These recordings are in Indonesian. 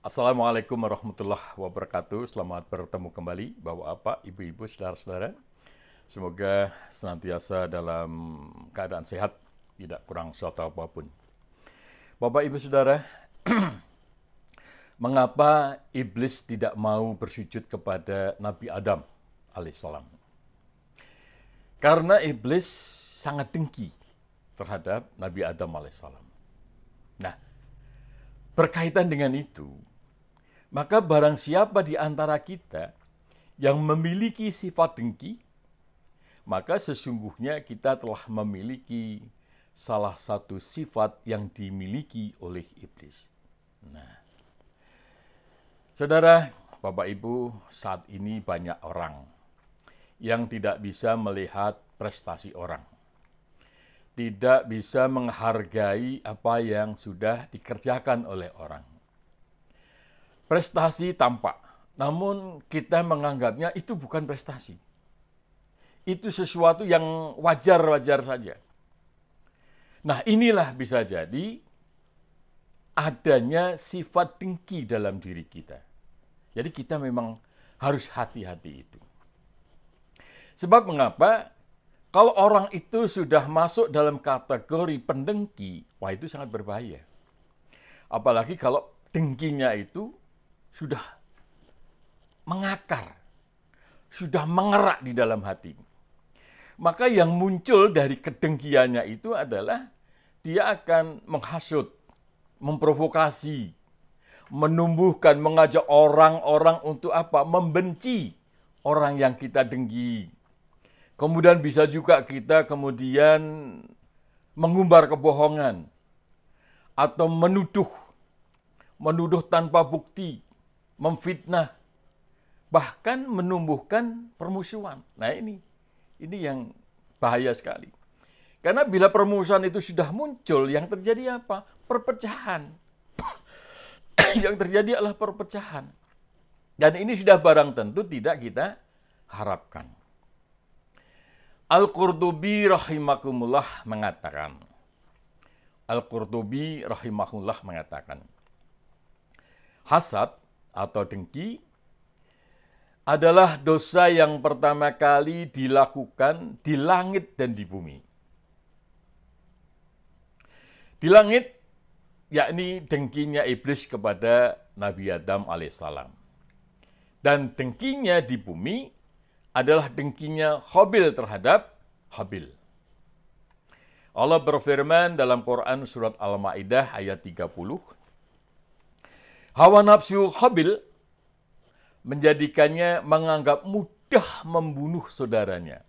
Assalamualaikum warahmatullahi wabarakatuh. Selamat bertemu kembali Bapak-bapak, Ibu-ibu, saudara-saudara. Semoga senantiasa dalam keadaan sehat, tidak kurang suatu apapun. Bapak, Ibu, saudara, mengapa iblis tidak mau bersujud kepada Nabi Adam alaihissalam? Karena iblis sangat dengki terhadap Nabi Adam alaihissalam. Nah, berkaitan dengan itu, maka barang siapa di antara kita yang memiliki sifat dengki, maka sesungguhnya kita telah memiliki salah satu sifat yang dimiliki oleh iblis. Nah, saudara, Bapak Ibu, saat ini banyak orang yang tidak bisa melihat prestasi orang, tidak bisa menghargai apa yang sudah dikerjakan oleh orang. Prestasi tampak, namun kita menganggapnya itu bukan prestasi. Itu sesuatu yang wajar-wajar saja. Nah, inilah bisa jadi adanya sifat dengki dalam diri kita. Jadi kita memang harus hati-hati itu. Sebab mengapa? Kalau orang itu sudah masuk dalam kategori pendengki, wah itu sangat berbahaya. Apalagi kalau dengkinya itu sudah mengakar, sudah mengerak di dalam hati. Maka yang muncul dari kedengkiannya itu adalah dia akan menghasut, memprovokasi, menumbuhkan, mengajak orang-orang untuk apa? Membenci orang yang kita dengki. Kemudian bisa juga kita kemudian mengumbar kebohongan atau menuduh tanpa bukti, memfitnah, bahkan menumbuhkan permusuhan. Nah, ini yang bahaya sekali. Karena bila permusuhan itu sudah muncul, yang terjadi apa? Perpecahan. Yang terjadi adalah perpecahan. Dan ini sudah barang tentu tidak kita harapkan. Al-Qurtubi rahimahullah mengatakan, hasad atau dengki adalah dosa yang pertama kali dilakukan di langit dan di bumi. Di langit, yakni dengkinya iblis kepada Nabi Adam alaihissalam. Dan dengkinya di bumi adalah dengkinya Qabil terhadap Habil. Allah berfirman dalam Quran surat Al-Maidah ayat 30, hawa nafsu Qabil menjadikannya menganggap mudah membunuh saudaranya.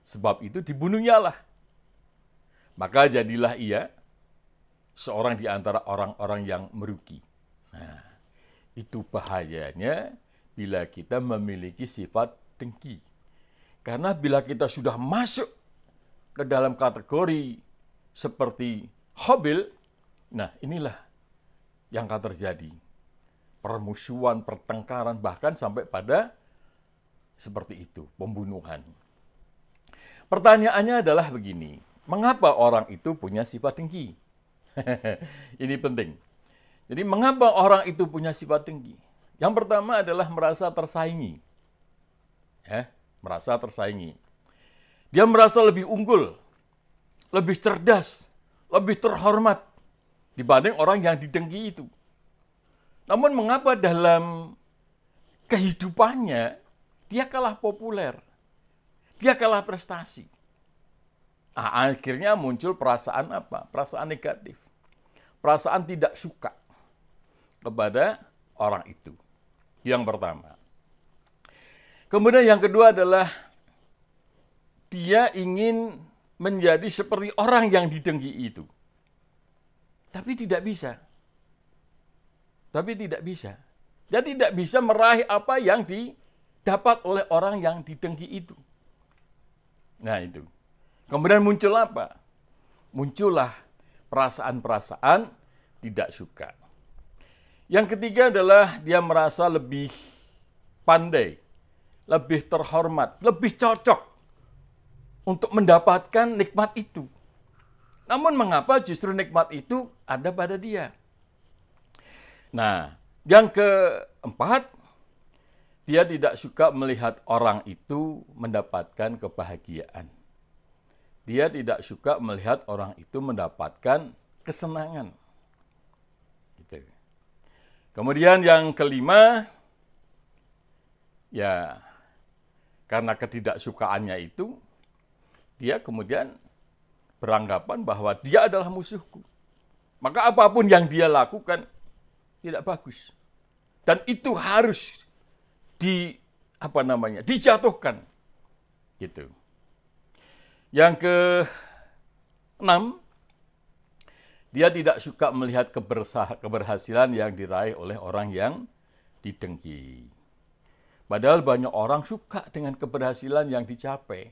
Sebab itu dibunuhnya lah. Maka jadilah ia seorang di antara orang-orang yang merugi. Nah, itu bahayanya bila kita memiliki sifat dengki. Karena bila kita sudah masuk ke dalam kategori seperti Habil, nah inilah yang akan terjadi. Permusuhan, pertengkaran, bahkan sampai pada seperti itu, pembunuhan. Pertanyaannya adalah begini, mengapa orang itu punya sifat dengki? Ini penting. Jadi mengapa orang itu punya sifat dengki? Yang pertama adalah merasa tersaingi. Merasa tersaingi. Dia merasa lebih unggul, lebih cerdas, lebih terhormat dibanding orang yang didengki itu. Namun mengapa dalam kehidupannya dia kalah populer, dia kalah prestasi? Akhirnya muncul perasaan apa? Perasaan negatif. Perasaan tidak suka kepada orang itu. Yang pertama. Kemudian yang kedua adalah dia ingin menjadi seperti orang yang didengki itu. Tapi tidak bisa. Dia tidak bisa meraih apa yang didapat oleh orang yang didengki itu. Nah itu. Kemudian muncul apa? Muncullah perasaan-perasaan tidak suka. Yang ketiga adalah dia merasa lebih pandai, lebih terhormat, lebih cocok untuk mendapatkan nikmat itu. Namun mengapa justru nikmat itu ada pada dia? Nah, Yang keempat, dia tidak suka melihat orang itu mendapatkan kebahagiaan. Dia tidak suka melihat orang itu mendapatkan kesenangan. Gitu. Kemudian yang kelima, ya karena ketidaksukaannya itu, dia kemudian beranggapan bahwa dia adalah musuhku. Maka apapun yang dia lakukan tidak bagus. Dan itu harus dijatuhkan. Gitu. Yang keenam, dia tidak suka melihat keberhasilan yang diraih oleh orang yang didengki. Padahal banyak orang suka dengan keberhasilan yang dicapai.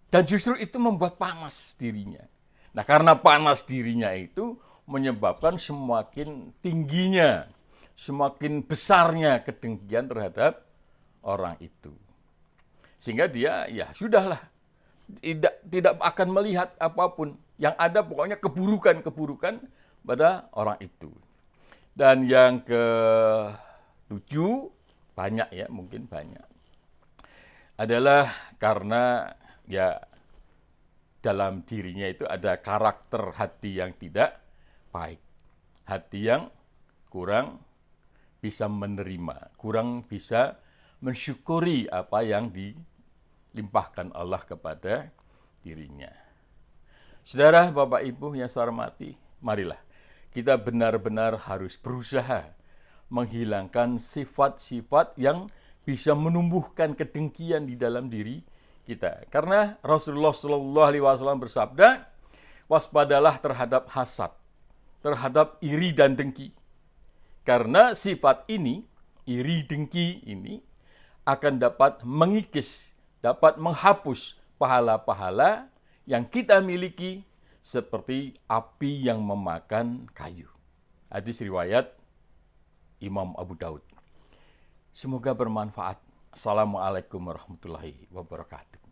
Dan justru itu membuat panas dirinya. Nah, karena panas dirinya itu menyebabkan semakin tingginya, semakin besarnya kedengkian terhadap orang itu. Sehingga dia, ya sudahlah, tidak akan melihat apapun. Yang ada pokoknya keburukan-keburukan pada orang itu. Dan yang ketujuh, banyak ya, mungkin banyak. Adalah karena ya dalam dirinya itu ada karakter hati yang tidak baik. Hati yang kurang bisa menerima, kurang bisa mensyukuri apa yang dilimpahkan Allah kepada dirinya. Saudara, Bapak, Ibu yang saya hormati, marilah kita benar-benar harus berusaha menghilangkan sifat-sifat yang bisa menumbuhkan kedengkian di dalam diri kita. Karena Rasulullah SAW bersabda, waspadalah terhadap hasad, terhadap iri dan dengki. Karena sifat ini, iri dengki ini, akan dapat mengikis, dapat menghapus pahala-pahala yang kita miliki seperti api yang memakan kayu. Hadis riwayat Imam Abu Daud. Semoga bermanfaat. Assalamualaikum warahmatullahi wabarakatuh.